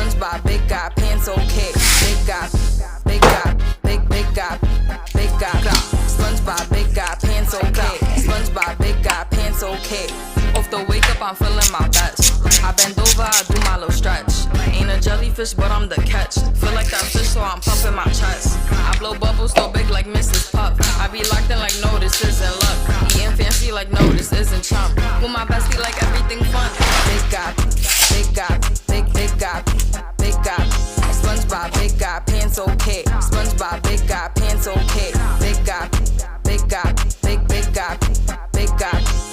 SpongeBob, big guy, pants okay. Big guy, big guy, big guy, big guy. SpongeBob, big guy, pants okay. SpongeBob, big guy, pants okay. Off the wake up, I'm feeling my best. I bend over, I do my little stretch. Ain't a jellyfish, but I'm the catch. Feel like that fish, so I'm pumping my chest. I blow bubbles so big like Mrs. Puff. I be locked in like no, this isn't luck. Eating fancy like no, this isn't Trump. With my bestie like everything fun. Big guy, big guy, big guy, big guy. SpongeBob, big guy, pants okay. SpongeBob, big guy, pants okay.